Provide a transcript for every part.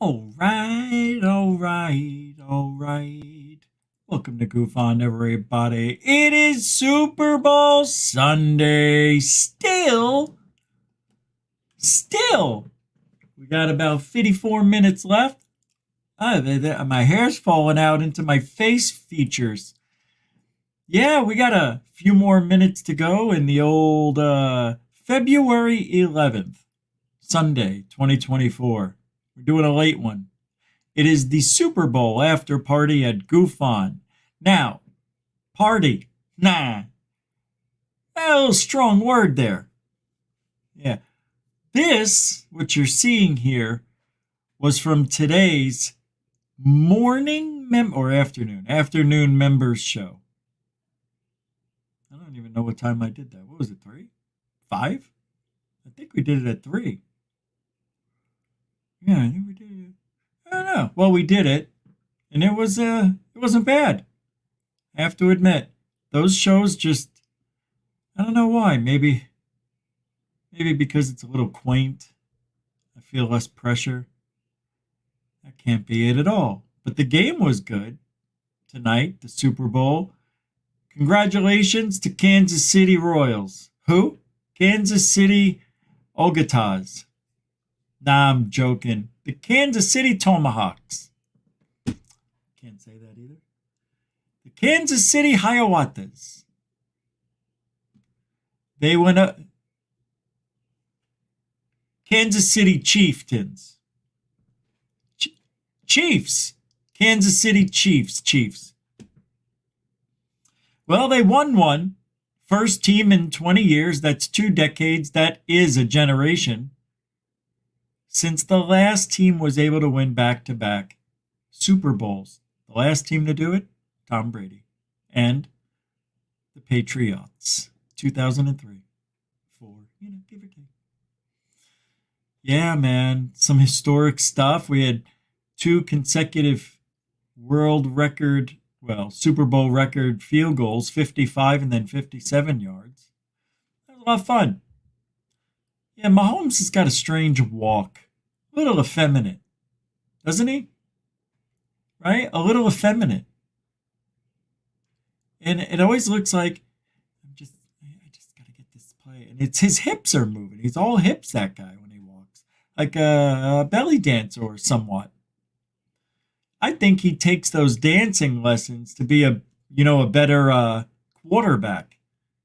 All right, all right, all right. Welcome to Goof On, everybody. It is Super Bowl Sunday. Still, we got about 54 minutes left. My hair's falling out into my face features. Yeah, we got a few more minutes to go in the old February 11th, Sunday, 2024. We're doing a late one. It is the Super Bowl after party at Goof On. Now, party, nah, a little strong word there. Yeah, this, what you're seeing here, was from today's or afternoon members show. I don't even know what time I did that. What was it, 3? 5? I think we did it at 3. Yeah, I think we did it. I don't know. Well, we did it, and it wasn't bad. I have to admit, those shows just, I don't know why. Maybe because it's a little quaint. I feel less pressure. That can't be it at all. But the game was good tonight, the Super Bowl. Congratulations to Kansas City Royals. Who? Kansas City Ogatas. Nah, I'm joking. The Kansas City Tomahawks. Can't say that either. The Kansas City Hiawatas. They went up. Kansas City Chieftains. Chiefs. Kansas City Chiefs. Well, they won one. First team in 20 years. That's 2 decades. That is a generation. Since the last team was able to win back-to-back Super Bowls. The last team to do it, Tom Brady. And the Patriots. 2003. 4, give or take. Yeah, man. Some historic stuff. We had 2 consecutive Super Bowl record field goals, 55 and then 57 yards. That was a lot of fun. Yeah, Mahomes has got a strange walk. A little effeminate. Doesn't he? Right? A little effeminate. And it always looks like, I just got to get this play. And it's his hips are moving. He's all hips, that guy, when he walks. Like a belly dancer somewhat. I think he takes those dancing lessons to be a better quarterback,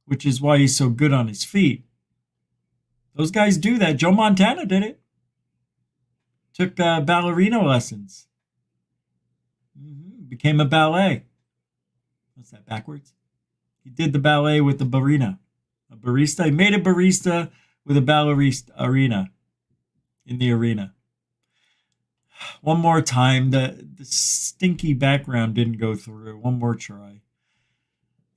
which is why he's so good on his feet. Those guys do that. Joe Montana did it. Took ballerina lessons. Became a ballet. What's that, backwards? He did the ballet with the barista. A barista. He made a barista with a ballerina in the arena. One more time. The stinky background didn't go through. One more try.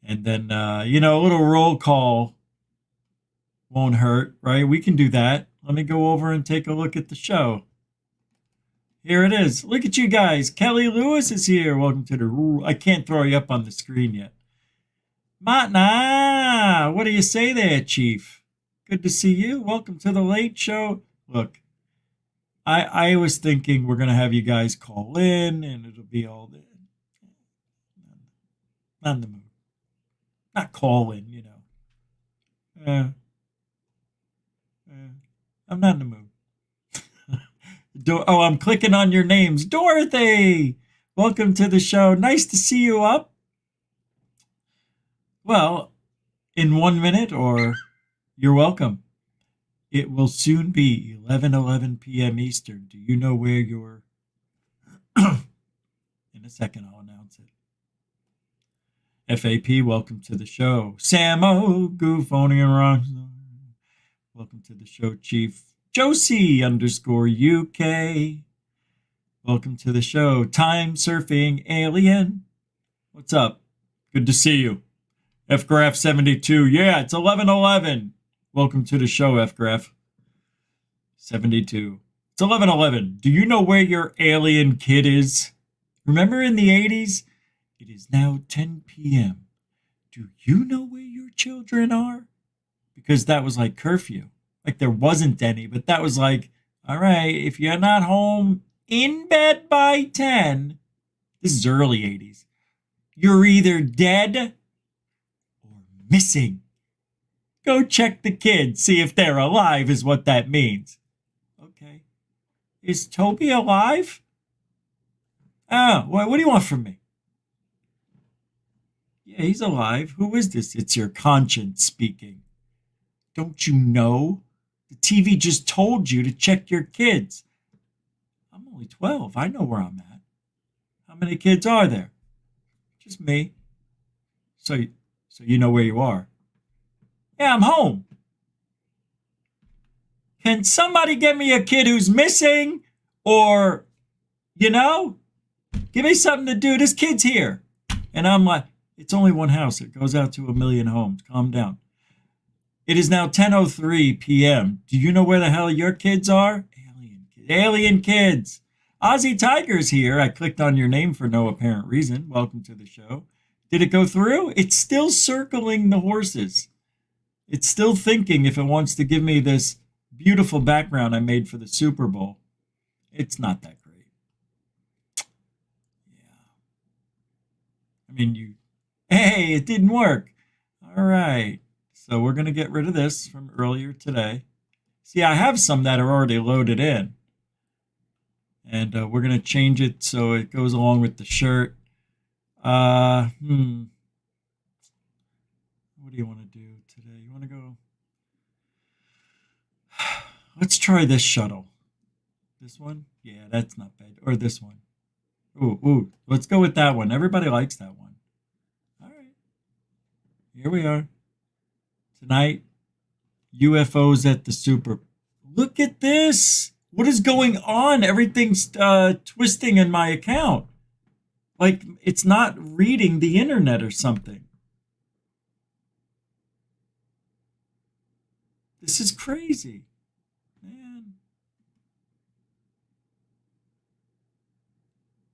And then, a little roll call won't hurt, right? We can do that. Let me go over and take a look at the show. Here it is. Look at you guys. Kelly Lewis is here. Welcome to the... I can't throw you up on the screen yet. Matna, what do you say there, Chief? Good to see you. Welcome to the late show. Look, I was thinking we're going to have you guys call in and it'll be all there. Not in the mood. Not call in, I'm not in the mood. I'm clicking on your names. Dorothy! Welcome to the show. Nice to see you up. Well, in 1 minute, or you're welcome. It will soon be 11:11 p.m. Eastern. Do you know where you're... In a second, I'll announce it. FAP, welcome to the show. Samo, Goof, owning and wrong. Welcome to the show, Chief. Josie _UK. Welcome to the show. Time surfing alien. What's up? Good to see you. FGraph 72. Yeah, it's 11:11. Welcome to the show, FGraph 72. It's 11:11. Do you know where your alien kid is? Remember in the 80s? It is now 10 p.m. Do you know where your children are? Because that was like curfew. Like there wasn't any, but that was like, all right, if you're not home in bed by 10, this is early 80s, you're either dead or missing. Go check the kids, see if they're alive is what that means. Okay. Is Toby alive? Oh, what do you want from me? Yeah, he's alive. Who is this? It's your conscience speaking. Don't you know? The TV just told you to check your kids. I'm only 12. I know where I'm at. How many kids are there? Just me. So you know where you are. Yeah, I'm home. Can somebody get me a kid who's missing? Or, give me something to do. This kid's here. And I'm like, it's only one house. It goes out to 1 million homes. Calm down. It is now 10:03 p.m. Do you know where the hell your kids are? Alien kids. Ozzy Tiger's here. I clicked on your name for no apparent reason. Welcome to the show. Did it go through? It's still circling the horses. It's still thinking if it wants to give me this beautiful background I made for the Super Bowl. It's not that great. Yeah. I mean, hey, it didn't work. All right. So we're going to get rid of this from earlier today. See, I have some that are already loaded in. And we're going to change it so it goes along with the shirt. What do you want to do today? You want to go? Let's try this shuttle. This one? Yeah, that's not bad. Or this one. Ooh. Let's go with that one. Everybody likes that one. All right. Here we are. Tonight, UFOs at the Super. Look at this. What is going on? Everything's twisting in my account. Like it's not reading the internet or something. This is crazy. Man.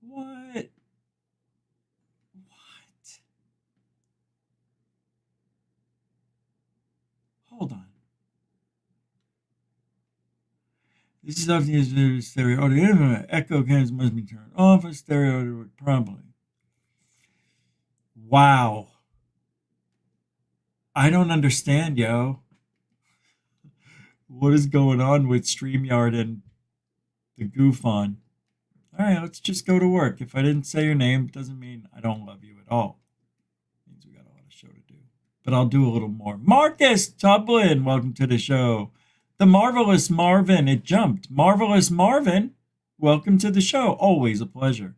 What? Hold on. This is often used as stereo audio. Internet echo cans must be turned off as stereo audio work properly. Wow. I don't understand, yo. What is going on with StreamYard and the goof on? All right, let's just go to work. If I didn't say your name, it doesn't mean I don't love you at all. It means we got a lot of show to do. But I'll do a little more. Marcus Tublin, welcome to the show. The Marvelous Marvin, it jumped. Marvelous Marvin, welcome to the show. Always a pleasure.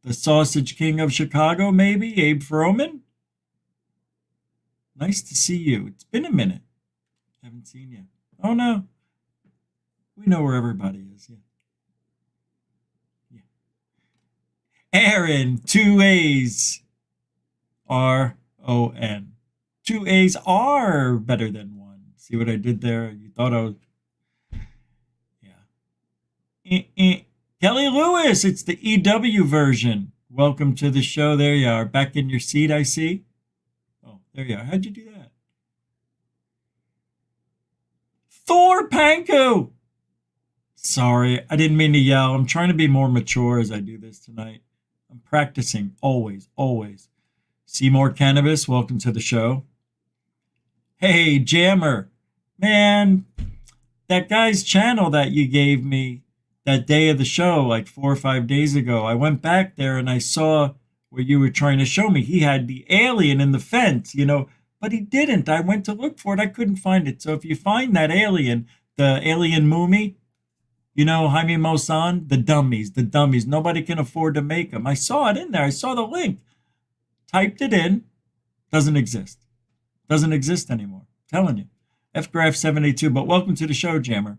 The Sausage King of Chicago, maybe? Abe Froman? Nice to see you. It's been a minute. Haven't seen you. Oh, no. We know where everybody is. Yeah. Aaron, 2 A's. R-O-N. 2 A's are better than one. See what I did there? You thought I was... Yeah. Kelly Lewis, it's the EW version. Welcome to the show. There you are. Back in your seat, I see. Oh, there you are. How'd you do that? Thor Panko! Sorry, I didn't mean to yell. I'm trying to be more mature as I do this tonight. I'm practicing. Always. Seymour Cannabis, welcome to the show. Hey, Jammer. Man, that guy's channel that you gave me that day of the show, like 4 or 5 days ago, I went back there and I saw where you were trying to show me. He had the alien in the fence, but he didn't. I went to look for it. I couldn't find it. So if you find that alien, the alien mummy, Jaime Maussan, the dummies. Nobody can afford to make them. I saw it in there. I saw the link. Typed it in. Doesn't exist. Doesn't exist anymore. I'm telling you. FGraph782, but welcome to the show, Jammer.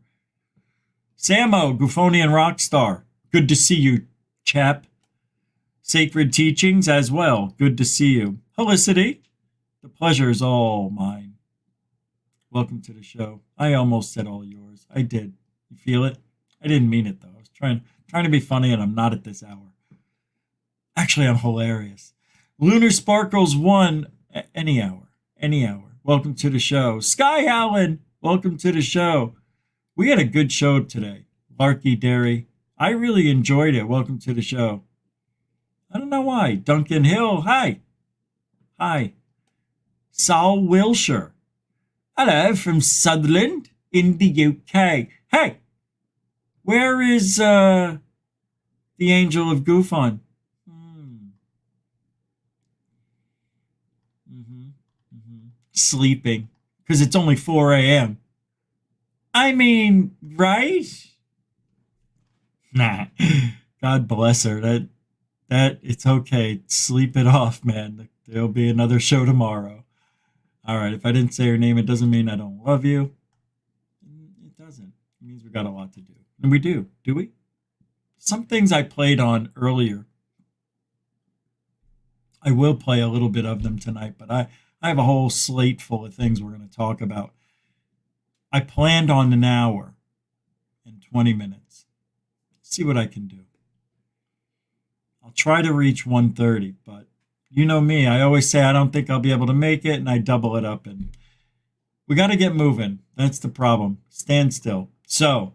Samo, Goofonian Rockstar. Good to see you, chap. Sacred Teachings as well. Good to see you. Helicity, the pleasure is all mine. Welcome to the show. I almost said all yours. I did. You feel it? I didn't mean it, though. I was trying to be funny, and I'm not at this hour. Actually, I'm hilarious. Lunar Sparkles 1, any hour. Welcome to the show. Sky Howland, welcome to the show. We had a good show today. Larky Dairy. I really enjoyed it. Welcome to the show. I don't know why. Duncan Hill, hi. Hi. Saul Wilshire. Hello from Sutherland in the UK. Hey, where is the Angel of Goofon? Sleeping because it's only 4 a.m. I mean, right? Nah. God bless her. That it's okay. Sleep it off, man. There'll be another show tomorrow. All right. If I didn't say her name, it doesn't mean I don't love you. It doesn't. It means we got a lot to do. And we do. Do we? Some things I played on earlier. I will play a little bit of them tonight, but I have a whole slate full of things we're going to talk about. I planned on an hour and 20 minutes. See what I can do. I'll try to reach 1:30, but you know me. I always say I don't think I'll be able to make it, and I double it up. And we got to get moving. That's the problem. Stand still. So,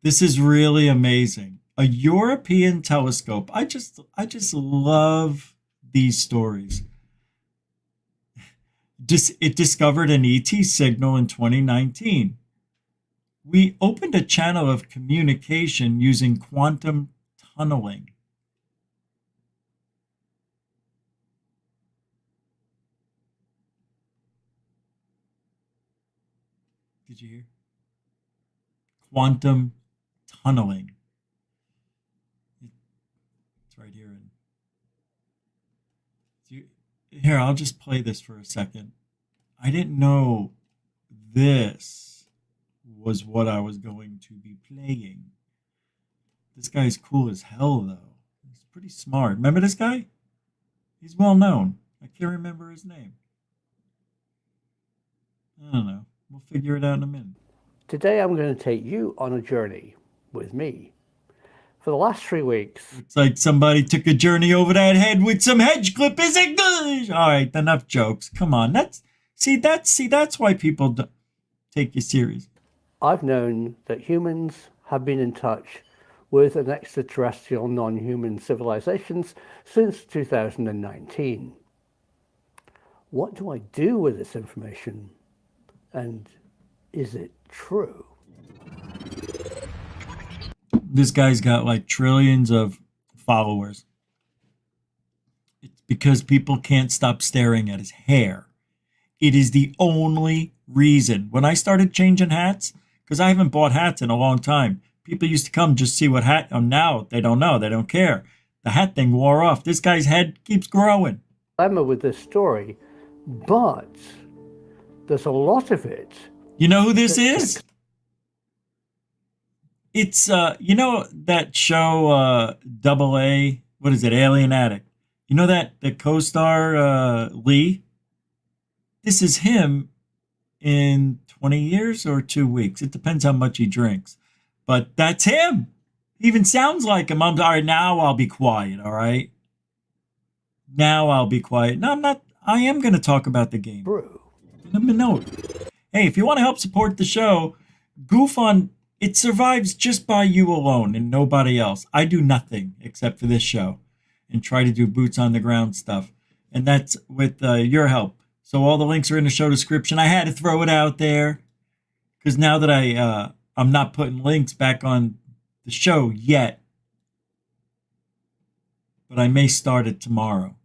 this is really amazing. A European telescope. I just love these stories. It discovered an ET signal in 2019. We opened a channel of communication using quantum tunneling. Did you hear? Quantum tunneling. It's right here. Here, I'll just play this for a second. I didn't know this was what I was going to be playing. This guy's cool as hell, though. He's pretty smart. Remember this guy? He's well known. I can't remember his name. I don't know. We'll figure it out in a minute. Today I'm going to take you on a journey with me. For the last 3 weeks... Looks like somebody took a journey over that head with some hedge clippers. All right, enough jokes. Come on. That's why people don't take you serious. I've known that humans have been in touch with an extraterrestrial non-human civilizations since 2019. What do I do with this information? And is it true? This guy's got like trillions of followers. It's because people can't stop staring at his hair. It is the only reason. When I started changing hats, because I haven't bought hats in a long time, people used to come just see what hat. Oh, now they don't know. They don't care. The hat thing wore off. This guy's head keeps growing. I'm with this story, but there's a lot of it. You know who this is? It's, you know that show, Double A, what is it, Alien Addict? You know that, the co-star, Lee? This is him in 20 years or 2 weeks. It depends how much he drinks. But that's him. He even sounds like him. All right, now I'll be quiet, all right? Now I'll be quiet. No, I'm not. I am going to talk about the game. True. Let me know. Hey, if you want to help support the show, Goof on... It survives just by you alone and nobody else. I do nothing except for this show and try to do boots on the ground stuff. And that's with your help. So all the links are in the show description. I had to throw it out there because now that I'm not putting links back on the show yet, but I may start it tomorrow.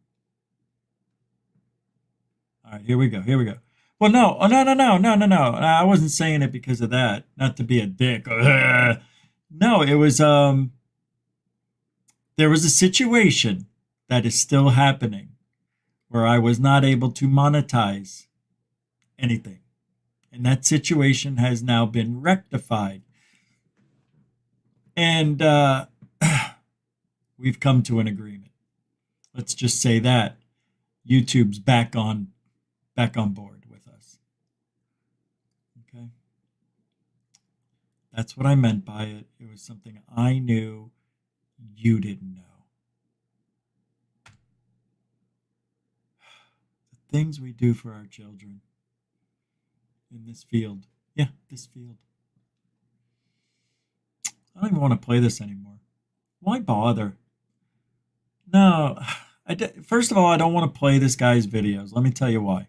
All right, here we go. Well, no. I wasn't saying it because of that. Not to be a dick. No, it was, there was a situation that is still happening where I was not able to monetize anything. And that situation has now been rectified. And we've come to an agreement. Let's just say that YouTube's back on board with us. Okay? That's what I meant by it. It was something I knew you didn't know. The things we do for our children in this field. Yeah, this field. I don't even want to play this anymore. Why bother? No. First of all, I don't want to play this guy's videos. Let me tell you why.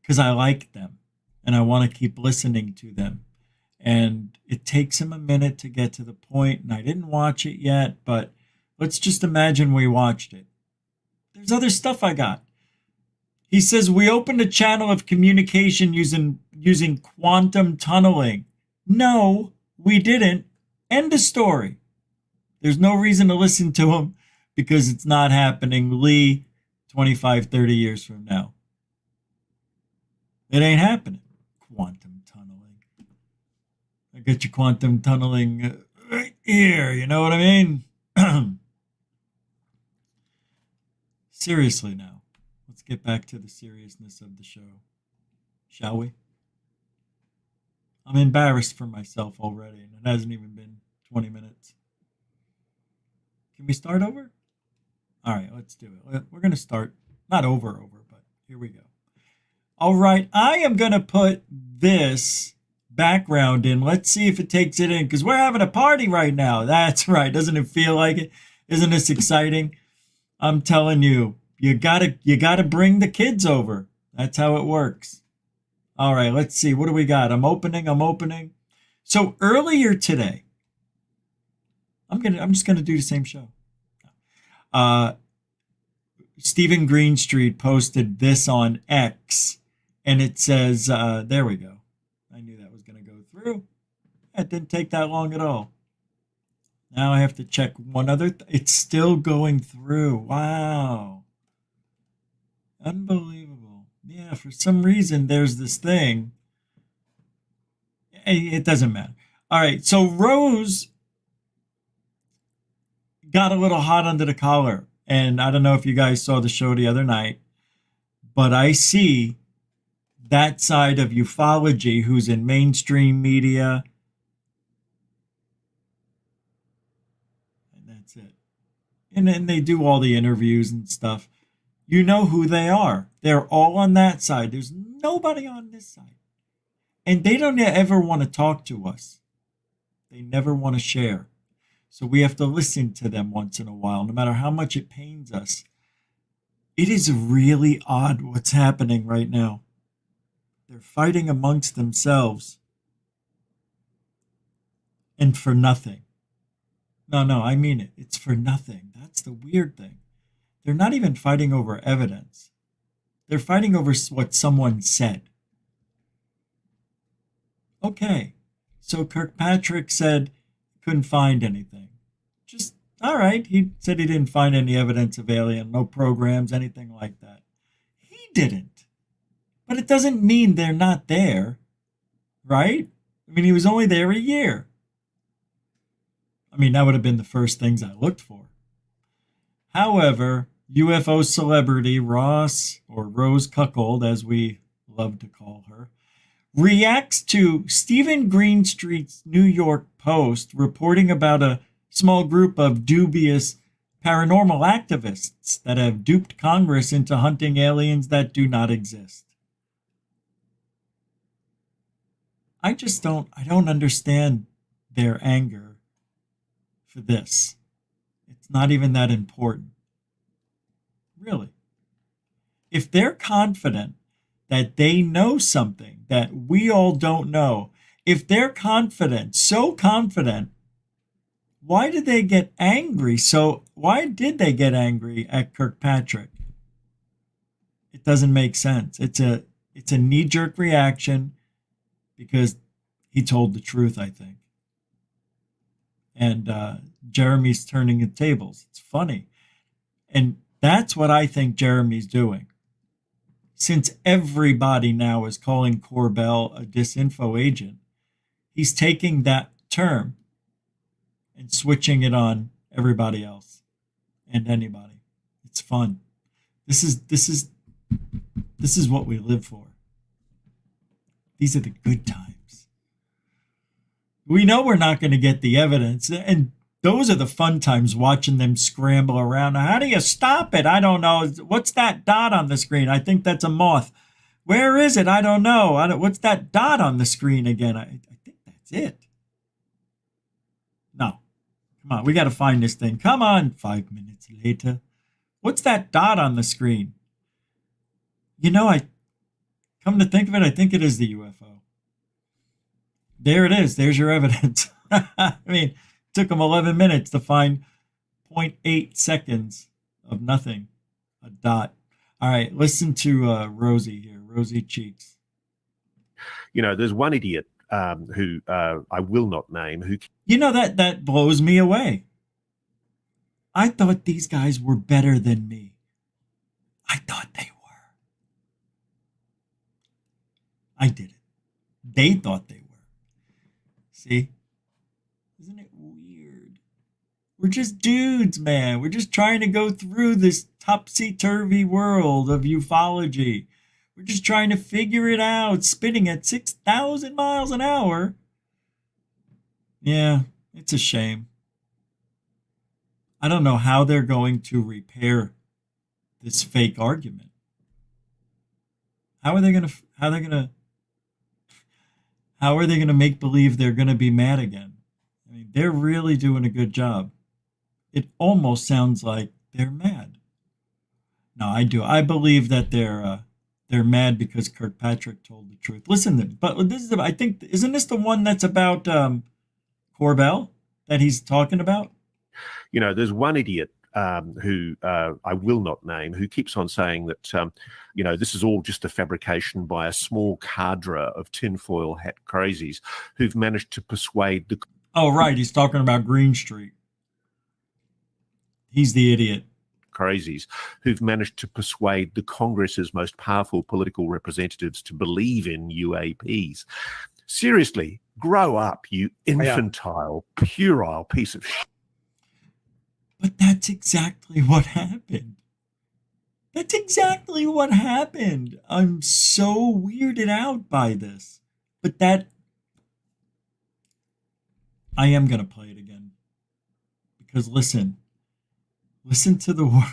Because I like them. And I want to keep listening to them. And it takes him a minute to get to the point. And I didn't watch it yet. But let's just imagine we watched it. There's other stuff I got. He says, we opened a channel of communication using quantum tunneling. No, we didn't. End of story. There's no reason to listen to him because it's not happening, Lee, 25, 30 years from now. It ain't happening. Quantum tunneling. I get your quantum tunneling right here. You know what I mean? Seriously now. Let's get back to the seriousness of the show. Shall we? I'm embarrassed for myself already, and it hasn't even been 20 minutes. Can we start over? All right, let's do it. We're going to start, not over, but here we go. All right, I am going to put this background in. Let's see if it takes it in, because we're having a party right now. That's right. Doesn't it feel like it? Isn't this exciting? I'm telling you, you gotta bring the kids over. That's how it works. All right, let's see. What do we got? I'm opening. So earlier today, I'm just gonna do the same show. Stephen Greenstreet posted this on X, and it says, there we go. I knew that was gonna go through. It didn't take that long at all. Now I have to check one other. It's still going through. Wow. Unbelievable. Yeah, for some reason, there's this thing. It doesn't matter. All right, so Rose got a little hot under the collar. And I don't know if you guys saw the show the other night, but I see that side of ufology who's in mainstream media. And that's it. And then they do all the interviews and stuff. You know who they are. They're all on that side. There's nobody on this side. And they don't ever want to talk to us. They never want to share. So we have to listen to them once in a while, no matter how much it pains us. It is really odd what's happening right now. They're fighting amongst themselves. And for nothing. No, I mean it. It's for nothing. That's the weird thing. They're not even fighting over evidence. They're fighting over what someone said. Okay, so Kirkpatrick said couldn't find anything. Just, all right, he said he didn't find any evidence of alien, no programs, anything like that. He didn't. But it doesn't mean they're not there, right? I mean, he was only there a year. I mean, that would have been the first things I looked for. However, UFO celebrity Ross, or Rose Cuckold, as we love to call her, reacts to Stephen Greenstreet's New York Post reporting about a small group of dubious paranormal activists that have duped Congress into hunting aliens that do not exist. I don't understand their anger for this. It's not even that important. Really. If they're confident that they know something that we all don't know, if they're confident, so confident, why did they get angry? Why did they get angry at Kirkpatrick? It doesn't make sense. It's a knee-jerk reaction because he told the truth, I think. And Jeremy's turning the tables. It's funny. And that's what I think Jeremy's doing. Since everybody now is calling Corbell a disinfo agent, he's taking that term and switching it on everybody else and anybody. It's fun. This is what we live for. These are the good times. We know we're not going to get the evidence, and those are the fun times, watching them scramble around. How do you stop it? I don't know. What's that dot on the screen? I think that's a moth. Where is it? I don't know. What's that dot on the screen again? I think that's it. No. Come on, we got to find this thing. Come on. 5 minutes later. What's that dot on the screen? I come to think of it, I think it is the UFO. There it is. There's your evidence. I mean, it took them 11 minutes to find 0.8 seconds of nothing. A dot. All right, listen to Rosie here. Rosie Cheeks. There's one idiot who I will not name who. That blows me away. I thought these guys were better than me. I thought they were. I did it. They thought they were. See? Isn't it weird? We're just dudes, man. We're just trying to go through this topsy-turvy world of ufology. We're just trying to figure it out, spinning at 6,000 miles an hour. Yeah, it's a shame. I don't know how they're going to repair this fake argument. How are they going to make believe they're going to be mad again? I mean, they're really doing a good job. It almost sounds like they're mad. No, I do. I believe that they're mad because Kirkpatrick told the truth. Listen, but this is, I think, isn't this the one that's about Corbell that he's talking about? There's one idiot who I will not name who keeps on saying that, this is all just a fabrication by a small cadre of tinfoil hat crazies who've managed to persuade the... Oh, right. He's talking about Green Street. He's the idiot. Crazies who've managed to persuade the Congress's most powerful political representatives to believe in UAPs. Seriously, grow up, you infantile, puerile piece of shit. But that's exactly what happened. That's exactly what happened. I'm so weirded out by this. But I am going to play it again. Because listen to the word.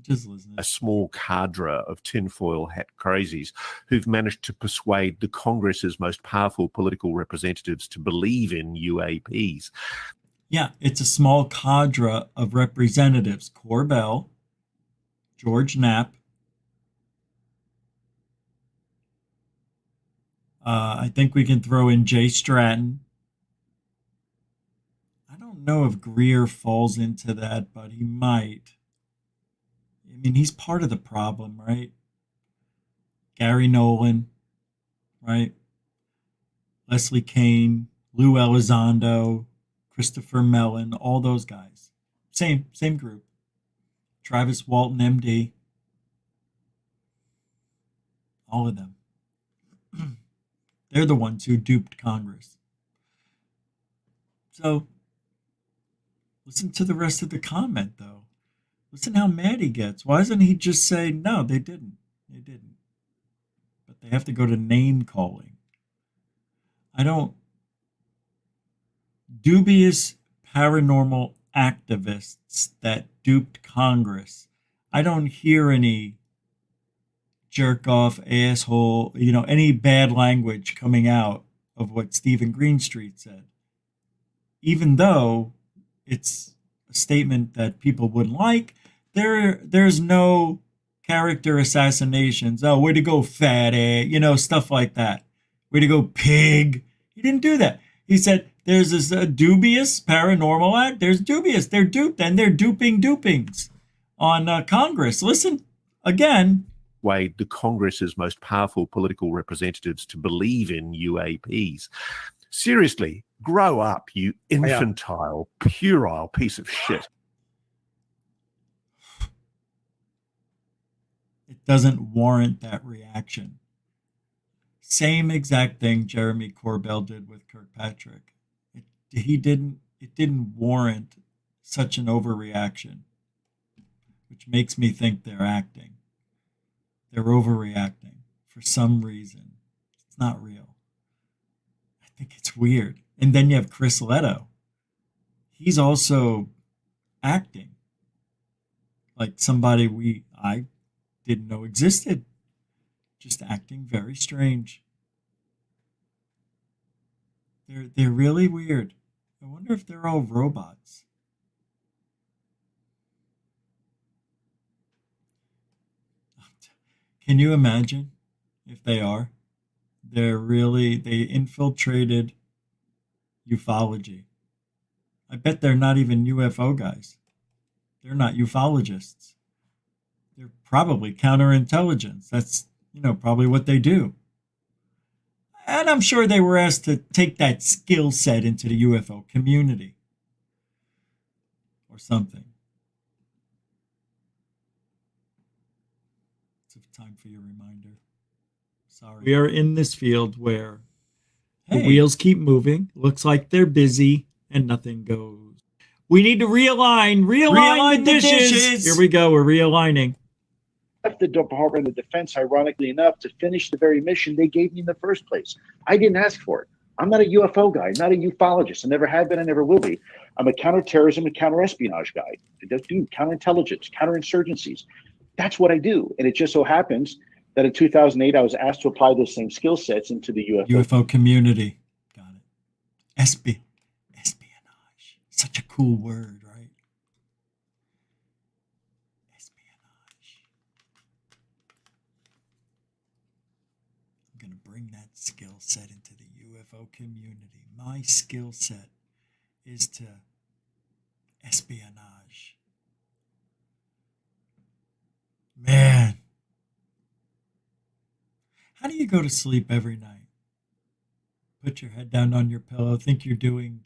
Just listen. A small cadre of tinfoil hat crazies who've managed to persuade the Congress's most powerful political representatives to believe in UAPs. Yeah, it's a small cadre of representatives. Corbell, George Knapp, I think we can throw in Jay Stratton. I don't know if Greer falls into that, but he might. I mean, he's part of the problem, right? Gary Nolan, right? Leslie Kane, Lou Elizondo, Christopher Mellon, all those guys. Same group. Travis Walton, MD. All of them. They're the ones who duped Congress. So, listen to the rest of the comment, though. Listen how mad he gets. Why doesn't he just say, no, they didn't. They didn't. But they have to go to name calling. Dubious paranormal activists that duped Congress. I don't hear any jerk off, asshole, any bad language coming out of what Stephen Greenstreet said. Even though it's a statement that people wouldn't like, there's no character assassinations. Oh, way to go, fatty, stuff like that. Way to go, pig. He didn't do that. He said, there's this dubious paranormal act. There's dubious. They're duped, and they're dupings on Congress. Listen again. Persuade the Congress's most powerful political representatives to believe in UAPs. Seriously, grow up, you infantile, puerile piece of shit. It doesn't warrant that reaction. Same exact thing Jeremy Corbell did with Kirkpatrick. It didn't warrant such an overreaction, which makes me think they're acting. They're overreacting for some reason. It's not real. I think it's weird. And then you have Chris Leto. He's also acting like somebody I didn't know existed. Just acting very strange. They're really weird. I wonder if they're all robots. Can you imagine if they are? They infiltrated ufology. I bet they're not even UFO guys. They're not ufologists. They're probably counterintelligence. That's, probably what they do. And I'm sure they were asked to take that skill set into the UFO community or something. It's time for your reminder. Sorry. We are in this field where the wheels keep moving. Looks like they're busy and nothing goes. We need to realign the dishes. Here we go. We're realigning. Left the Department of Defense, ironically enough, to finish the very mission they gave me in the first place. I didn't ask for it. I'm not a UFO guy, not a ufologist. I never have been, I never will be. I'm a counterterrorism and counterespionage guy. I do counterintelligence, counterinsurgencies. That's what I do. And it just so happens that in 2008, I was asked to apply those same skill sets into the UFO community. Got it. Espionage. Such a cool word, right? Espionage. I'm going to bring that skill set into the UFO community. My skill set is to espionage. Man. How do you go to sleep every night? Put your head down on your pillow, think you're doing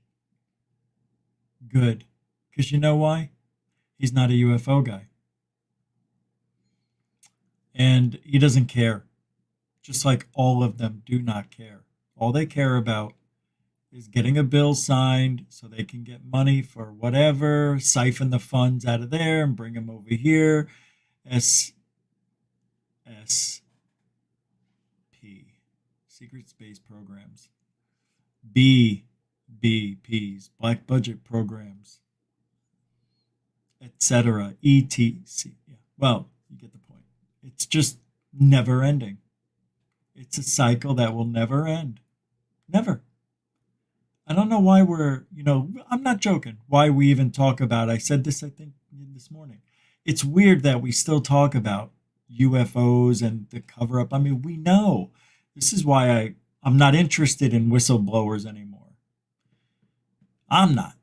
good. Because you know why? He's not a UFO guy. And he doesn't care. Just like all of them do not care. All they care about is getting a bill signed so they can get money for whatever, siphon the funds out of there and bring them over here. Secret Space Programs. BBPs, Black Budget Programs, etc., etc. Yeah. Well, you get the point. It's just never ending. It's a cycle that will never end. Never. I don't know why I'm not joking, why we even talk about, I said this, I think, this morning. It's weird that we still talk about UFOs and the cover-up. I mean, we know. This is why I'm not interested in whistleblowers anymore. I'm not.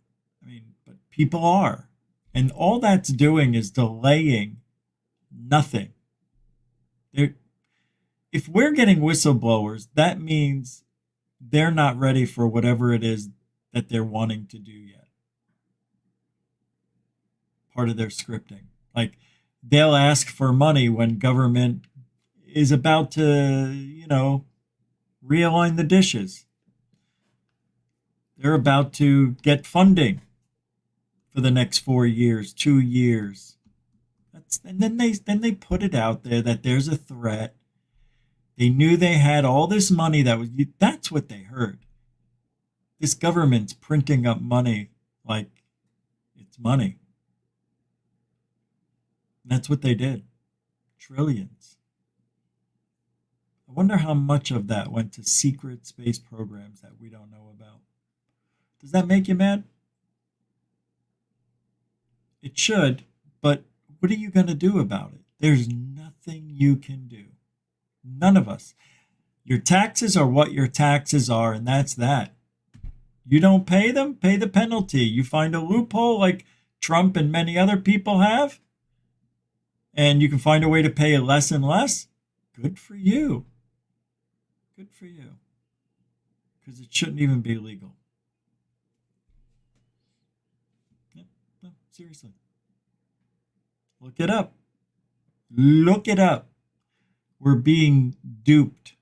But people are. And all that's doing is delaying nothing. If we're getting whistleblowers, that means they're not ready for whatever it is that they're wanting to do yet. Part of their scripting. Like, they'll ask for money when government is about to, realign the dishes. They're about to get funding for the next 4 years, 2 years. And then they put it out there that there's a threat. They knew they had all this money that's what they heard. This government's printing up money like it's money. And that's what they did. Trillions. I wonder how much of that went to secret space programs that we don't know about. Does that make you mad? It should, but what are you going to do about it? There's nothing you can do. None of us. Your taxes are what your taxes are, and that's that. You don't pay them, pay the penalty. You find a loophole like Trump and many other people have, and you can find a way to pay less and less. Good for you. Good for you. Because it shouldn't even be legal. No, seriously. Look it up. Look it up. We're being duped.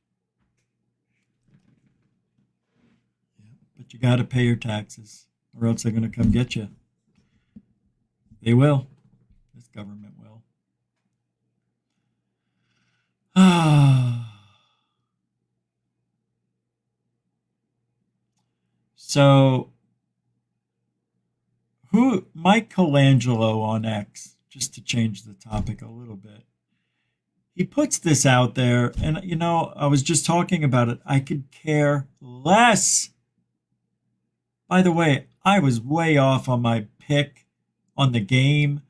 But you got to pay your taxes, or else they're going to come get you. They will. This government will. So, Mike Colangelo on X, just to change the topic a little bit, he puts this out there, and I was just talking about it. I could care less. By the way, I was way off on my pick on the game.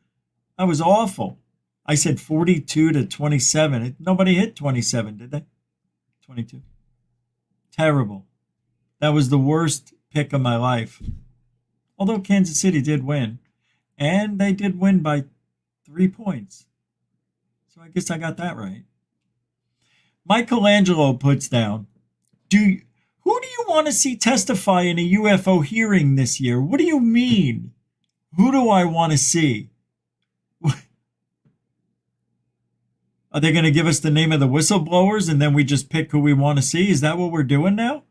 I was awful. I said 42 to 27. Nobody hit 27, did they? 22. Terrible. That was the worst pick of my life. Although Kansas City did win. And they did win by 3 points. So I guess I got that right. Michelangelo puts down, who do you want to see testify in a UFO hearing this year? What do you mean? Who do I want to see? Are they going to give us the name of the whistleblowers and then we just pick who we want to see? Is that what we're doing now?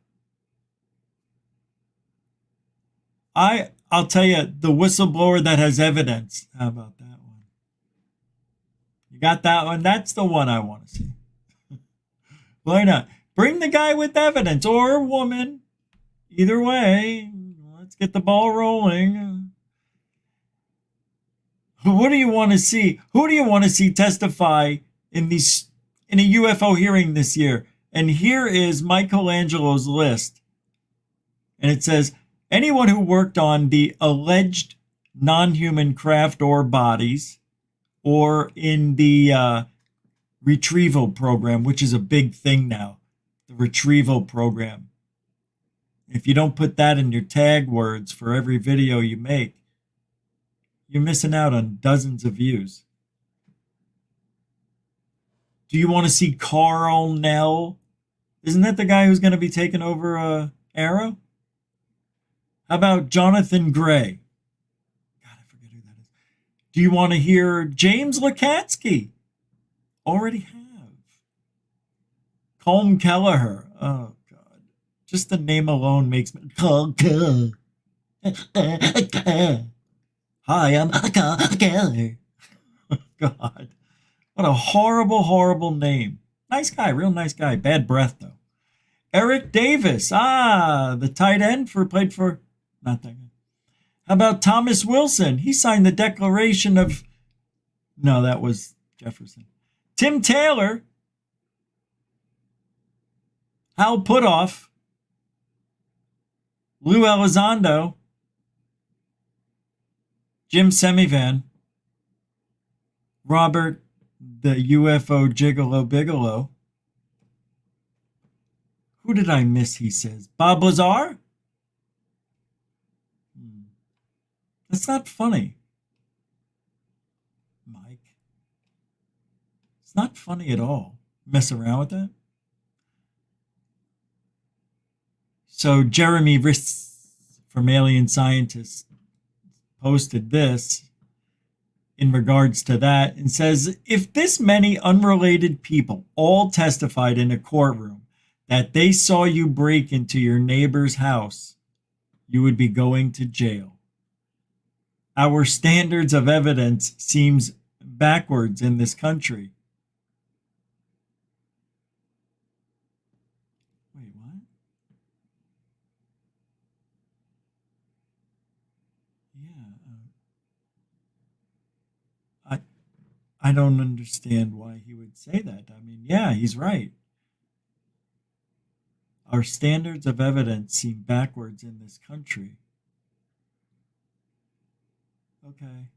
I'll tell you, the whistleblower that has evidence. How about that one? You got that one? That's the one I want to see. Why not? Bring the guy with evidence or a woman. Either way, let's get the ball rolling. What do you want to see? Who do you want to see testify in a UFO hearing this year? And here is Michelangelo's list. And it says, anyone who worked on the alleged non-human craft or bodies, or in the retrieval program, which is a big thing now, the retrieval program. If you don't put that in your tag words for every video you make, you're missing out on dozens of views. Do you want to see Carl Nell? Isn't that the guy who's going to be taking over Arrow? How about Jonathan Gray? God, I forget who that is. Do you want to hear James Lukatsky? Already have. Colm Kelleher. Oh, God. Just the name alone makes me... Hi, I'm Keller. God. What a horrible, horrible name. Nice guy, real nice guy. Bad breath, though. Eric Davis. The tight end played for... Not that guy. How about Thomas Wilson? He signed the Declaration of... No, that was Jefferson. Tim Taylor. Hal Puthoff. Lou Elizondo. Jim Semivan. Robert, the UFO Gigolo Bigelow. Who did I miss, he says? Bob Lazar? That's not funny. Mike. It's not funny at all. Mess around with that. So Jeremy Riss from Alien Scientists posted this in regards to that and says, if this many unrelated people all testified in a courtroom that they saw you break into your neighbor's house, you would be going to jail. Our standards of evidence seems backwards in this country. Wait, what? Yeah. I don't understand why he would say that. I mean, yeah, he's right. Our standards of evidence seem backwards in this country. Okay.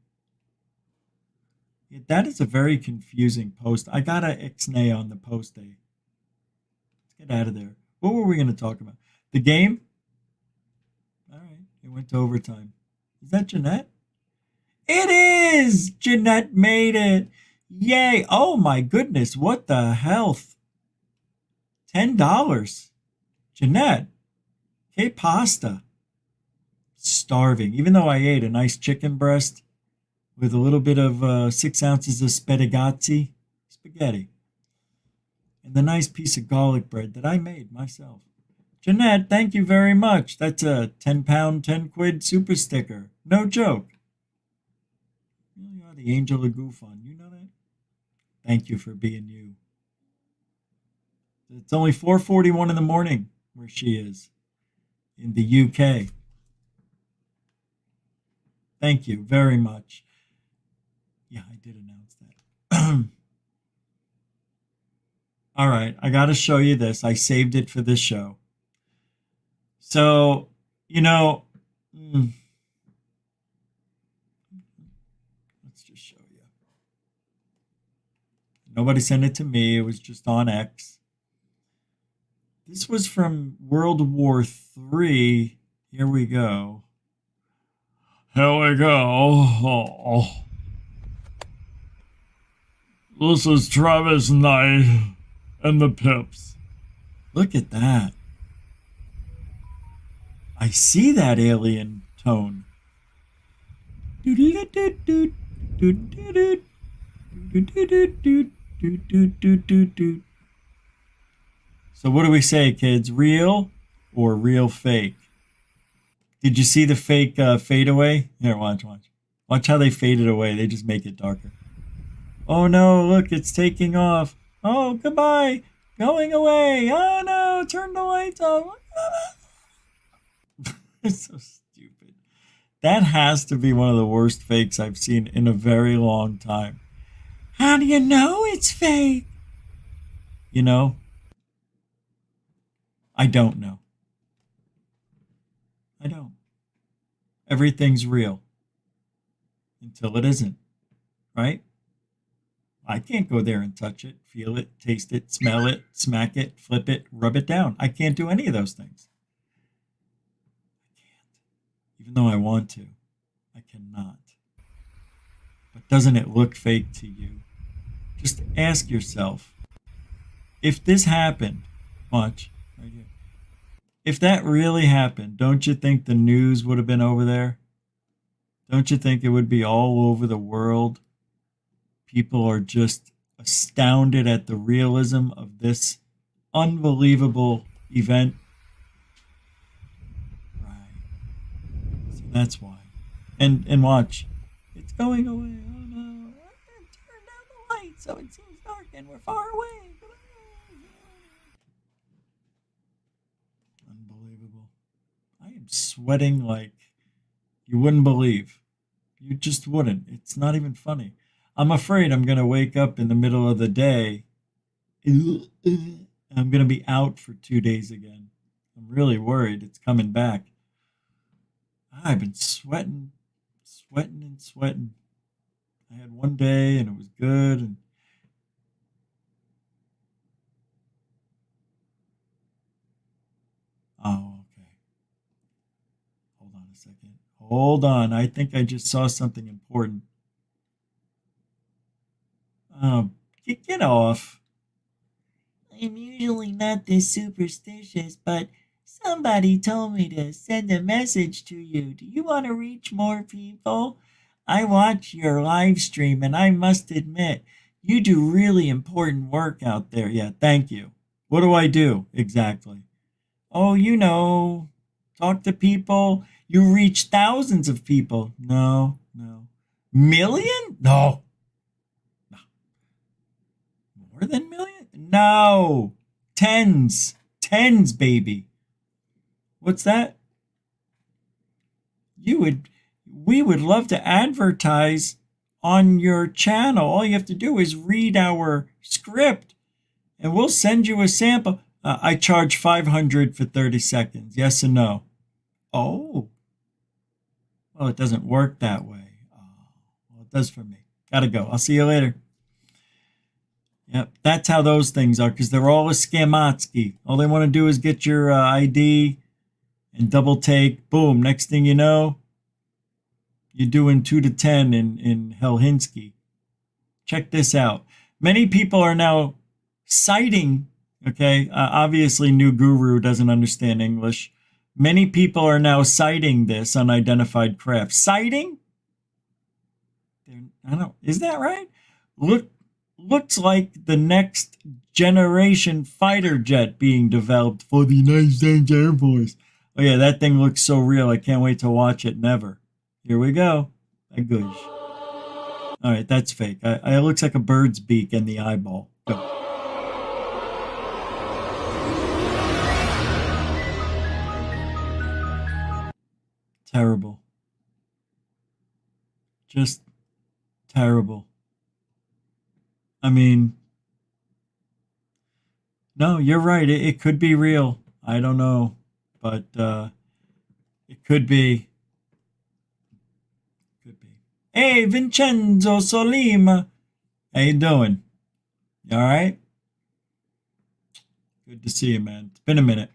Yeah, that is a very confusing post. I got an ixnay on the post day. Let's get out of there. What were we going to talk about? The game? All right. It went to overtime. Is that Jeanette? It is! Jeanette made it. Yay. Oh, my goodness. What the health? $10. Jeanette. Que pasta. Starving, even though I ate a nice chicken breast with a little bit of 6 ounces of spaghetti, and the nice piece of garlic bread that I made myself. Jeanette, thank you very much. That's a 10-pound, 10-quid super sticker. No joke. You are the angel of goof on. You know that? Thank you for being you. It's only 4:41 in the morning where she is in the UK. Thank you very much. Yeah, I did announce that. All right, I got to show you this. I saved it for this show. So, Mm. Let's just show you. Nobody sent it to me. It was just on X. This was from World War III. Here we go. Here we go. Oh. This is Travis Knight and the Pips. Look at that. I see that alien tone. So what do we say, kids? Real or real fake? Did you see the fake fade away? Here, watch. Watch how they fade it away. They just make it darker. Oh no, look, it's taking off. Oh, goodbye. Going away. Oh no, turn the lights off. It's so stupid. That has to be one of the worst fakes I've seen in a very long time. How do you know it's fake? You know? I don't know. I don't. Everything's real. Until it isn't. Right? I can't go there and touch it, feel it, taste it, smell it, smack it, flip it, rub it down. I can't do any of those things. I can't. Even though I want to. I cannot. But doesn't it look fake to you? Just ask yourself, if this happened, watch, right here. If that really happened, don't you think the news would have been over there? Don't you think it would be all over the world? People are just astounded at the realism of this unbelievable event. Right. So that's why. And watch. It's going away. Oh no. Turn down the light so it seems dark and we're far away. Unbelievable. I am sweating like you wouldn't believe. You just wouldn't. It's not even funny. I'm afraid I'm going to wake up in the middle of the day. And I'm going to be out for 2 days again. I'm really worried it's coming back. I've been sweating. I had one day and it was good. And oh, okay. Hold on a second. Hold on. I think I just saw something important. Get off. I'm usually not this superstitious, but somebody told me to send a message to you. Do you want to reach more people? I watch your live stream, and I must admit, you do really important work out there. Yeah, thank you. What do I do exactly? Oh, you know, talk to people. You reach thousands of people. No. Million? No. More than million? No. Tens, baby. What's that? We would love to advertise on your channel. All you have to do is read our script and we'll send you a sample. I charge $500 for 30 seconds. Yes and no? Oh. Well, it doesn't work that way. Oh, well, it does for me. Gotta go. I'll see you later. Yep, that's how those things are, because they're all a scamatsky. All they want to do is get your ID and double take. Boom. Next thing you know, you're doing 2 to 10 in Helsinki. Check this out. Many people are now citing, okay, obviously New Guru doesn't understand English. Many people are now citing this unidentified craft. Citing? Is that right? Looks like the next generation fighter jet being developed for the United States Air Force. Oh yeah, that thing looks so real. I can't wait to watch it. Never. Here we go. A goosh. All right, that's fake. It looks like a bird's beak in the eyeball. Go. Terrible. Just terrible. I mean, no, you're right. It could be real. I don't know, but it could be. Hey, Vincenzo Solima. How you doing? You all right? Good to see you, man. It's been a minute.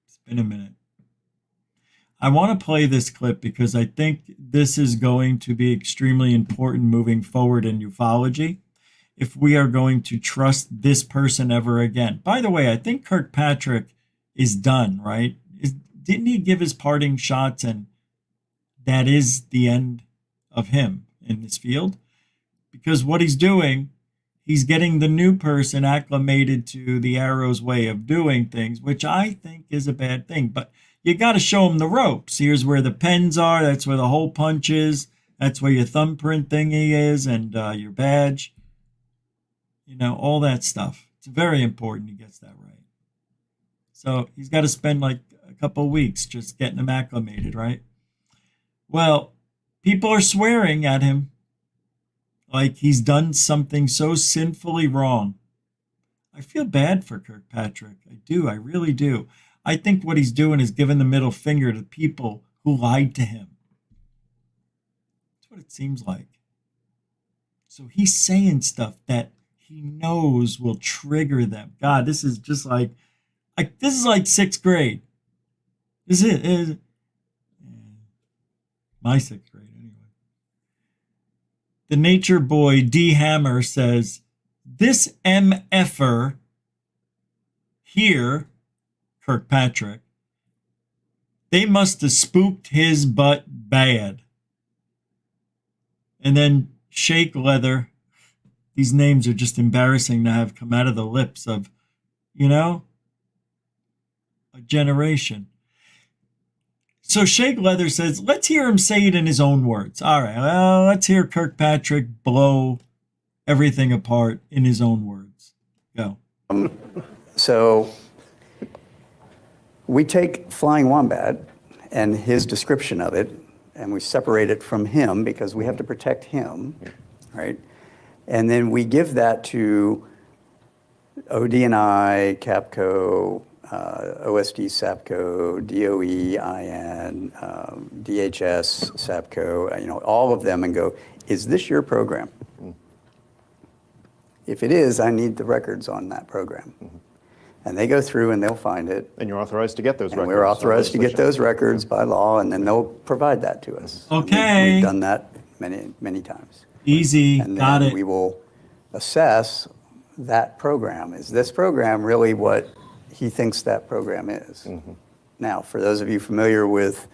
It's been a minute. I want to play this clip because I think this is going to be extremely important moving forward in ufology if we are going to trust this person ever again. By the way, I think Kirkpatrick is done, right? Didn't he give his parting shots and that is the end of him in this field? Because what he's doing, he's getting the new person acclimated to the Arrow's way of doing things, which I think is a bad thing. But you got to show him the ropes. Here's where the pens are. That's where the hole punch is. That's where your thumbprint thingy is and your badge. You know, all that stuff. It's very important he gets that right. So he's got to spend like a couple of weeks just getting him acclimated, right? Well, people are swearing at him like he's done something so sinfully wrong. I feel bad for Kirkpatrick. I do. I really do. I think what he's doing is giving the middle finger to people who lied to him. That's what it seems like. So he's saying stuff that he knows will trigger them. God, this is just like this is like sixth grade. This is my sixth grade anyway. The nature boy D Hammer says, this MFer here, Kirkpatrick, they must have spooked his butt bad. And then Shake Leather, these names are just embarrassing to have come out of the lips of, you know, a generation. So Shake Leather says, let's hear him say it in his own words. All right, well, let's hear Kirkpatrick blow everything apart in his own words. Go. So we take Flying Wombat and his description of it, and we separate it from him because we have to protect him, right? And then we give that to ODNI, CAPCO, OSD, SAPCO, DOE, IN, DHS, SAPCO, you know, all of them, and go, is this your program? If it is, I need the records on that program. And they go through and they'll find it. And you're authorized to get those records. And we're authorized to get those records by law, and then they'll provide that to us. Okay. We've done that many, many times. Easy, And got then it. we will assess that program. Is this program really what he thinks that program is? Now, for those of you familiar with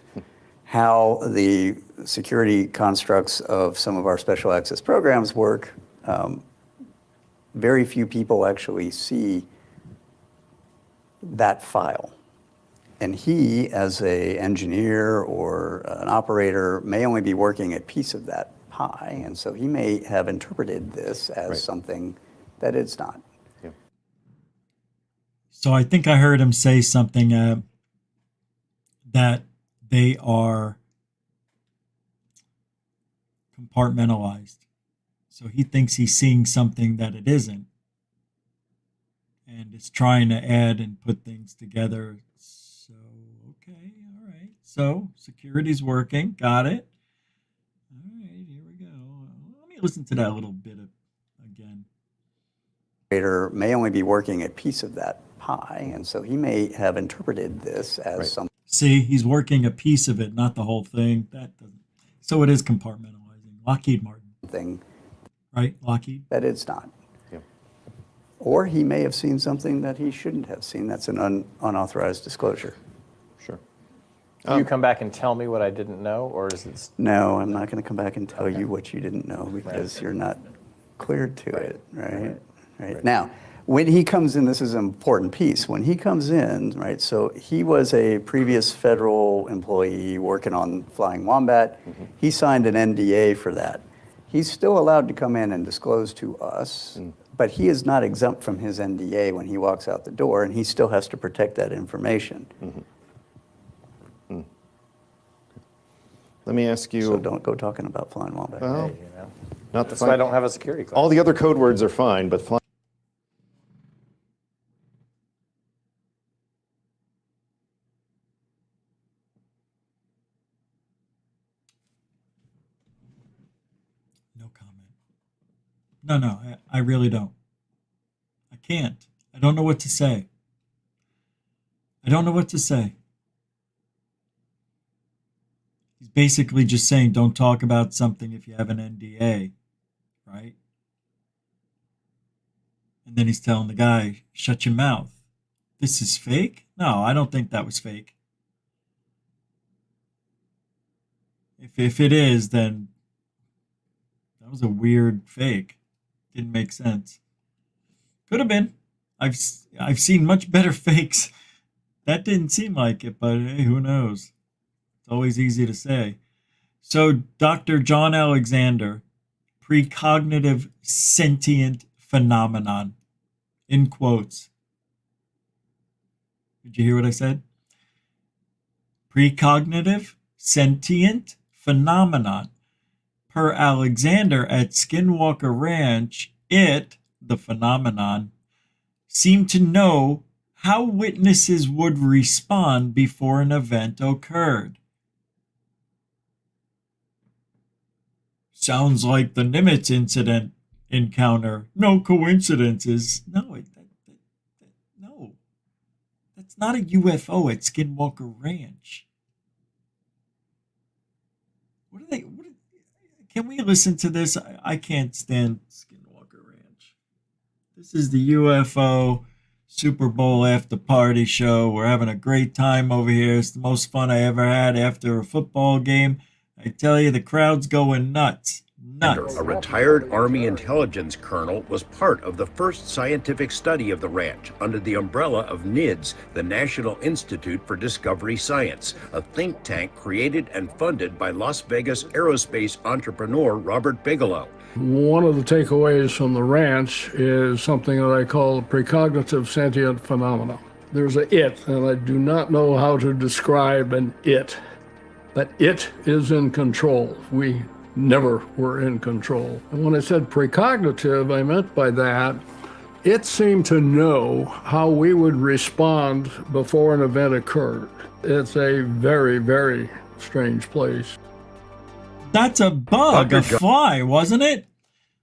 how the security constructs of some of our special access programs work, very few people actually see that file. And he, as an engineer or an operator, may only be working a piece of that pie. And so he may have interpreted this as something that it's not. So I think I heard him say something that they are compartmentalized. So he thinks he's seeing something that it isn't. And is trying to add and put things together. So, okay, all right. So security's working. Got it. All right, here we go. Let me listen to that little bit again. Operator may only be working a piece of that pie. And so he may have interpreted this as something. See, he's working a piece of it, not the whole thing. That doesn't. So it is compartmentalizing. Lockheed Martin. Right, Lockheed? That it's not. Or he may have seen something that he shouldn't have seen. That's an unauthorized disclosure. Sure. Will you come back and tell me what I didn't know, or is it? No, I'm not going to come back and tell you what you didn't know because you're not cleared to it, right? Now, when he comes in, this is an important piece. When he comes in, right, so he was a previous federal employee working on Flying Wombat. He signed an NDA for that. He's still allowed to come in and disclose to us, but he is not exempt from his NDA when he walks out the door, and he still has to protect that information. Let me ask you. So don't go talking about Flying Wombat. Well, You know, not the that's why I don't have a security clearance. All the other code words are fine, but flying. No comment. No, I really don't. I can't. I don't know what to say. I don't know what to say. He's basically just saying don't talk about something if you have an NDA, right? And then he's telling the guy, shut your mouth. This is fake? No, I don't think that was fake. If it is, then that was a weird fake. Didn't make sense. Could have been. I've seen much better fakes. That didn't seem like it, but hey, who knows? It's always easy to say. So Dr. John Alexander, precognitive sentient phenomenon, in quotes. Did you hear what I said? Precognitive sentient phenomenon. Per Alexander at Skinwalker Ranch, it, the phenomenon, seemed to know how witnesses would respond before an event occurred. Sounds like the Nimitz incident encounter. No coincidences. No, no. That's not a UFO at Skinwalker Ranch. Can we listen to this? I can't stand Skinwalker Ranch. This is the UFO Super Bowl after party show. We're having a great time over here. It's the most fun I ever had after a football game. I tell you, the crowd's going nuts. Nuts. A retired Army intelligence colonel, was part of the first scientific study of the ranch under the umbrella of NIDS, the National Institute for Discovery Science, a think tank created and funded by Las Vegas aerospace entrepreneur Robert Bigelow. One of the takeaways from the ranch is something that I call precognitive sentient phenomena. There's a it, and I do not know how to describe an it, but it is in control. We never were in control. And when I said precognitive, I meant by that, it seemed to know how we would respond before an event occurred. It's a very, very strange place. That's a bug, a fly, wasn't it?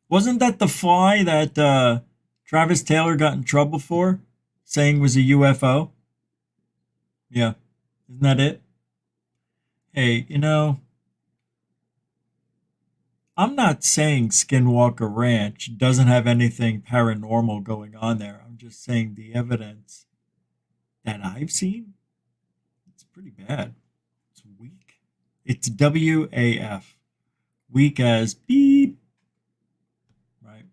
Wasn't that the fly that Travis Taylor got in trouble for, saying was a UFO? Yeah, isn't that it? Hey, you know, I'm not saying Skinwalker Ranch doesn't have anything paranormal going on there. I'm just saying the evidence that I've seen, it's pretty bad. It's weak. It's WAF. Weak as beep. Right?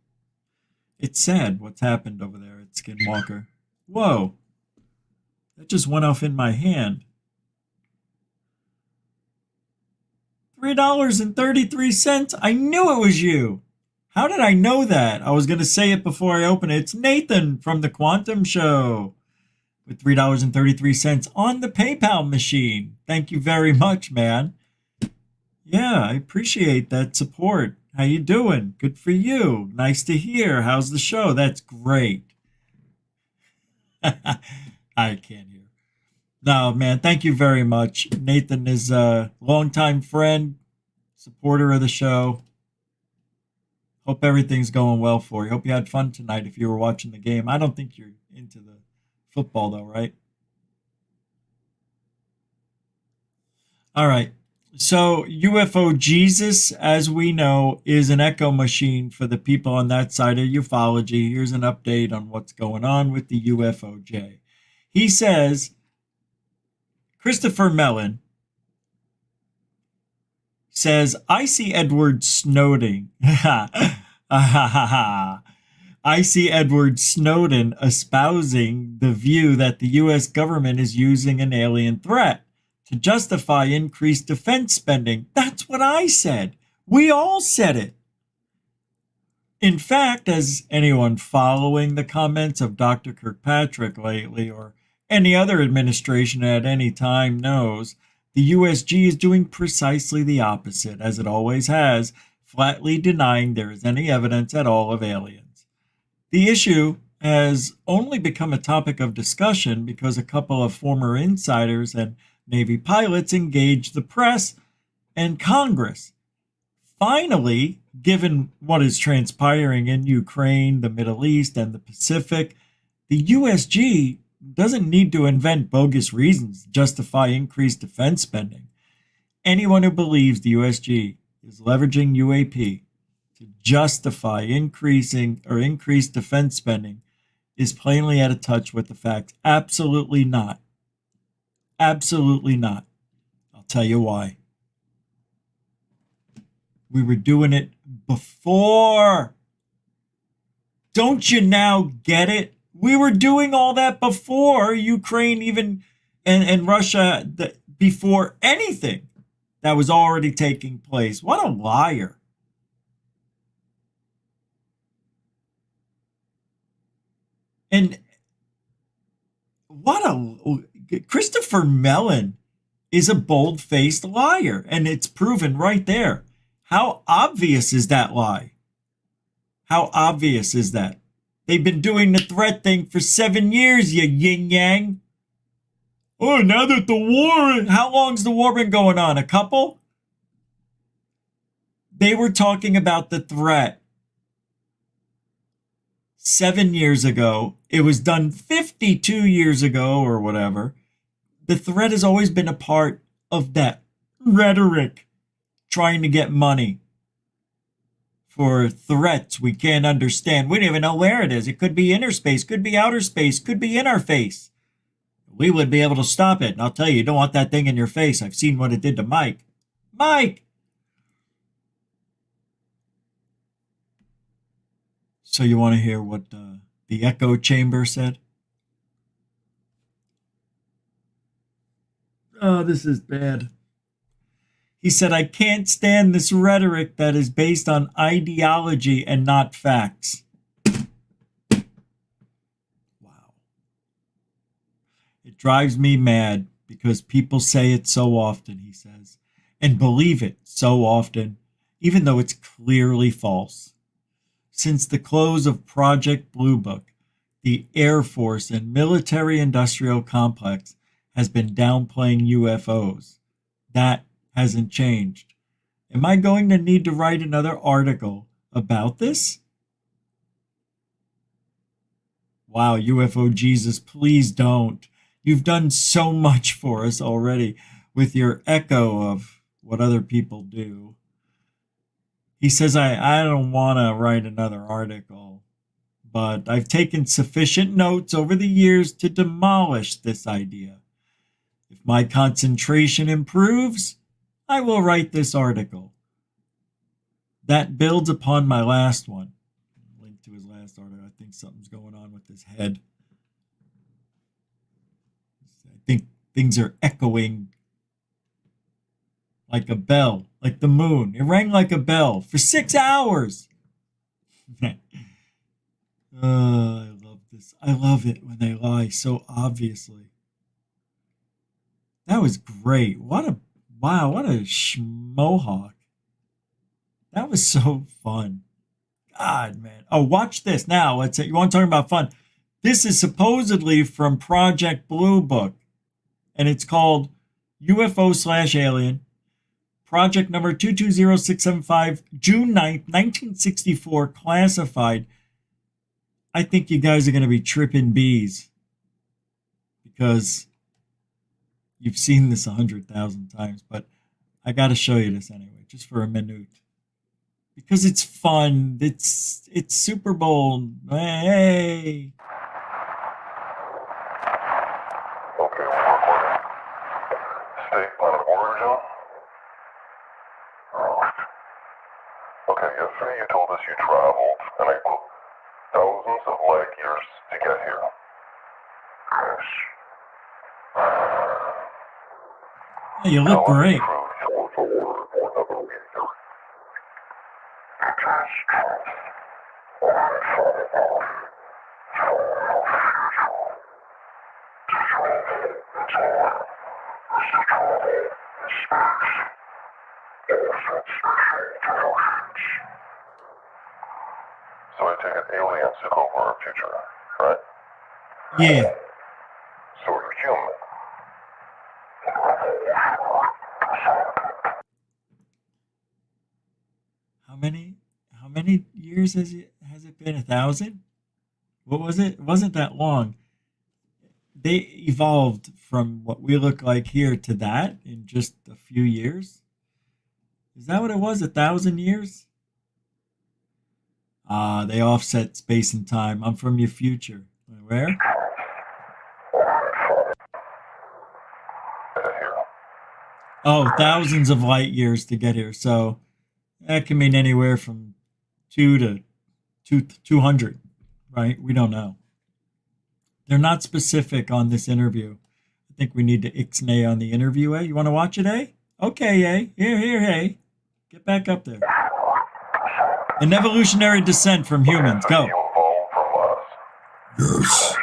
It's sad what's happened over there at Skinwalker. Whoa. That just went off in my hand. $3.33. I knew it was you. How did I know that? I was going to say it before I open it. It's Nathan from the Quantum Show with $3.33 on the PayPal machine. Thank you very much, man. Yeah, I appreciate that support. How you doing? Good for you. Nice to hear. How's the show? That's great. I can't hear. No, man, thank you very much. Nathan is a longtime friend, supporter of the show. Hope everything's going well for you. Hope you had fun tonight if you were watching the game. I don't think you're into the football, though, right? All right. So UFO Jesus, as we know, is an echo machine for the people on that side of ufology. Here's an update on what's going on with the UFOJ. He says, Christopher Mellon says, I see Edward Snowden. I see Edward Snowden espousing the view that the U.S. government is using an alien threat to justify increased defense spending. That's what I said. We all said it. In fact, as anyone following the comments of Dr. Kirkpatrick lately, or any other administration at any time knows, the USG is doing precisely the opposite, as it always has, flatly denying there is any evidence at all of aliens. The issue has only become a topic of discussion because a couple of former insiders and Navy pilots engaged the press and Congress, finally, given what is transpiring in Ukraine, the Middle East, and the Pacific, the USG doesn't need to invent bogus reasons to justify increased defense spending. Anyone who believes the USG is leveraging UAP to justify increased defense spending is plainly out of touch with the facts. Absolutely not. Absolutely not. I'll tell you why. We were doing it before. Don't you now get it? We were doing all that before Ukraine even and Russia, before anything that was already taking place. What a liar. And Christopher Mellon is a bold-faced liar, and it's proven right there. How obvious is that lie? How obvious is that? They've been doing the threat thing for 7 years, you yin-yang. Oh, now that the war, how long's the war been going on? A couple? They were talking about the threat 7 years ago. It was done 52 years ago or whatever. The threat has always been a part of that rhetoric, trying to get money for threats we can't understand. We don't even know where it is. It could be inner space, could be outer space, could be in our face. We would be able to stop it. And I'll tell you, you don't want that thing in your face. I've seen what it did to Mike. Mike! So you want to hear what the echo chamber said? Oh, this is bad. He said, I can't stand this rhetoric that is based on ideology and not facts. Wow. It drives me mad because people say it so often, he says, and believe it so often, even though it's clearly false. Since the close of Project Blue Book, the Air Force and military-industrial complex has been downplaying UFOs. That hasn't changed. Am I going to need to write another article about this? Wow, UFO Jesus, please don't. You've done so much for us already with your echo of what other people do. He says, I don't want to write another article, but I've taken sufficient notes over the years to demolish this idea. If my concentration improves, I will write this article. That builds upon my last one. Link to his last article. I think something's going on with his head. I think things are echoing like a bell, like the moon. It rang like a bell for 6 hours. I love this. I love it when they lie so obviously. That was great. What a schmohawk. That was so fun. God, man. Oh, watch this. Now, you want to talk about fun? This is supposedly from Project Blue Book, and it's called UFO/Alien. Project number 220675, June 9th, 1964, classified. I think you guys are going to be tripping bees because you've seen this 100,000 times, but I got to show you this anyway, just for a minute. Because it's fun. It's Super Bowl. Hey. Okay, we're recording. Stay on an order zone? Okay, yesterday you told us you traveled, and I quote, thousands of light years to get here. Yes. Hey, you look great. So I take it aliens took over our future, right? Yeah. So you're human. years has it been? 1,000? What was it? It wasn't that long. They evolved from what we look like here to that in just a few years. Is that what it was? 1,000 years? They offset space and time. I'm from your future. Where? Oh, thousands of light years to get here. So that can mean anywhere from 200, right? We don't know. They're not specific on this interview. I think we need to ixnay on the interview, eh? You want to watch it, eh? Okay, eh? Here, eh? Get back up there. An evolutionary descent from humans. Go. You evolved from us. Yes.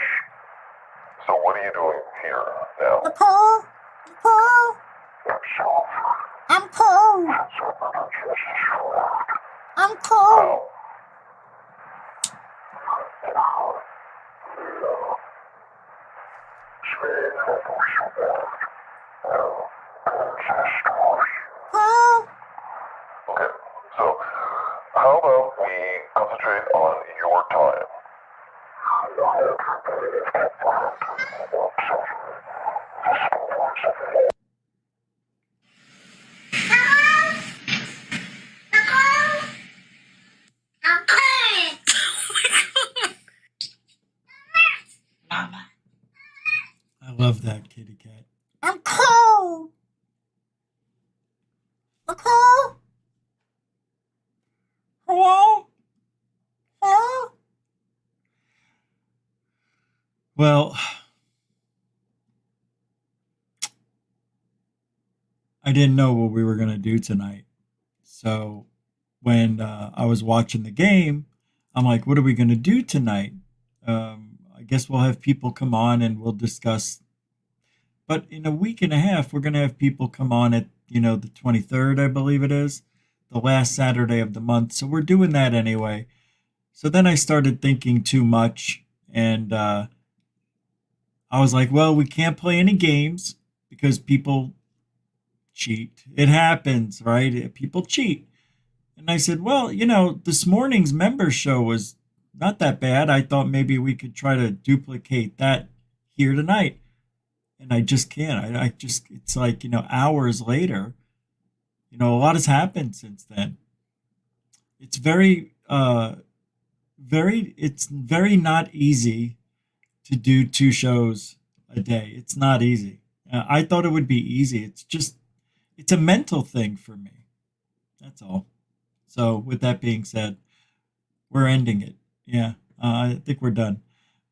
So what are you doing here now? Nicole? I'm cold. I'm cold. Cold. Okay, so how about we concentrate on your time? I'm cold. Mama. I love that kitty cat. I'm cold. Nicole? Hello? Hello? Well, I didn't know what we were going to do tonight. So when I was watching the game, I'm like, what are we going to do tonight? I guess we'll have people come on and we'll discuss. But in a week and a half, we're going to have people come on at, the 23rd, I believe it is, the last Saturday of the month. So we're doing that anyway. So then I started thinking too much, and I was like, well, we can't play any games because people cheat. It happens, right? People cheat. And I said, well, this morning's member show was not that bad. I thought maybe we could try to duplicate that here tonight. And I just can't. It's like, hours later, a lot has happened since then. It's it's very not easy to do 2 shows a day. It's not easy. I thought it would be easy. It's a mental thing for me. That's all. So with that being said, we're ending it. Yeah, I think we're done.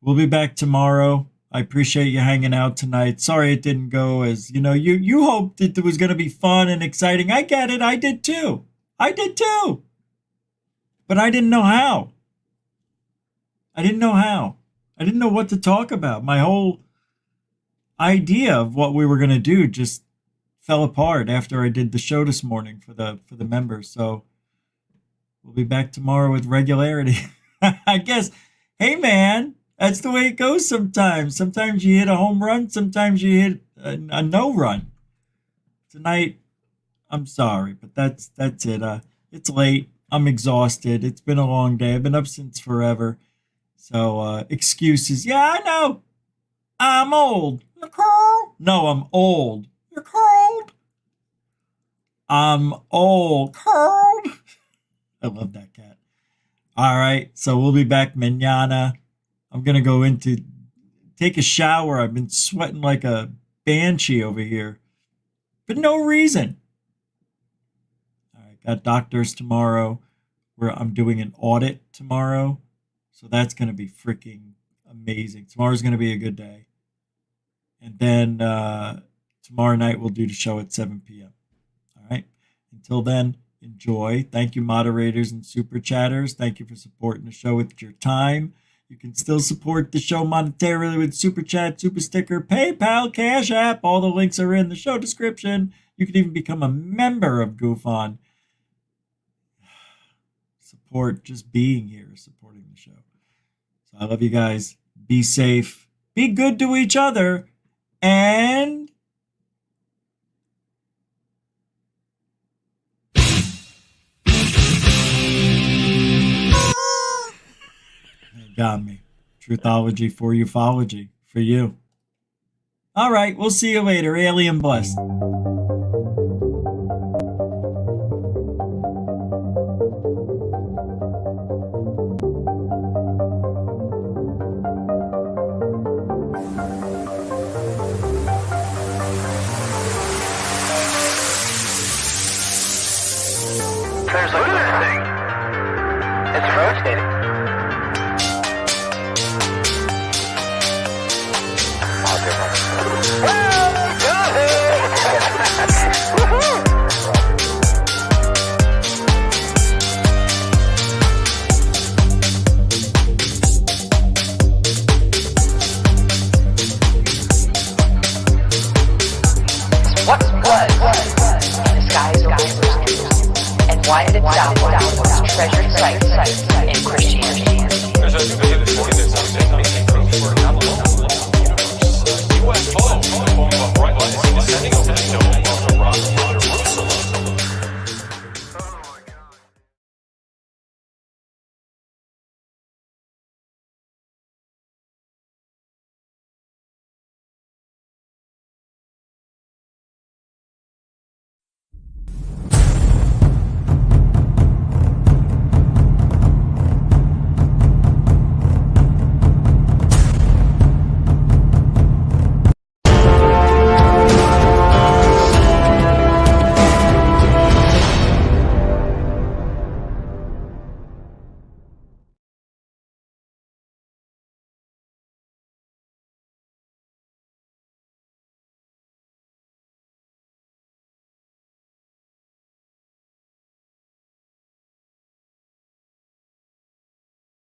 We'll be back tomorrow. I appreciate you hanging out tonight. Sorry it didn't go as, you hoped it was going to be fun and exciting. I get it. I did too. But I didn't know how. I didn't know what to talk about. My whole idea of what we were going to do just fell apart after I did the show this morning for the members. So we'll be back tomorrow with regularity. I guess, hey man, that's the way it goes sometimes. Sometimes you hit a home run, sometimes you hit a no run. Tonight, I'm sorry, but that's it. It's late. I'm exhausted. It's been a long day. I've been up since forever. So excuses. Yeah, I know. I'm old. Nicole? No, I'm old. You're cold. I'm old. Cold. I love that cat. All right, so we'll be back mañana. I'm going to go take a shower. I've been sweating like a banshee over here for no reason. All right, got doctors tomorrow where I'm doing an audit tomorrow. So that's going to be freaking amazing. Tomorrow's going to be a good day. And then tomorrow night we'll do the show at 7 p.m. All right. Until then, enjoy. Thank you, moderators and super chatters. Thank you for supporting the show with your time. You can still support the show monetarily with Super Chat, Super Sticker, PayPal, Cash App. All the links are in the show description. You can even become a member of Goof On. Support just being here, supporting the show. So I love you guys. Be safe. Be good to each other. And Got me. Truthology for ufology. For you. All right, we'll see you later. Alien blessed. There's a good thing. It's rotating. What was in the skies over and why did it downward treasured sites in Christianity?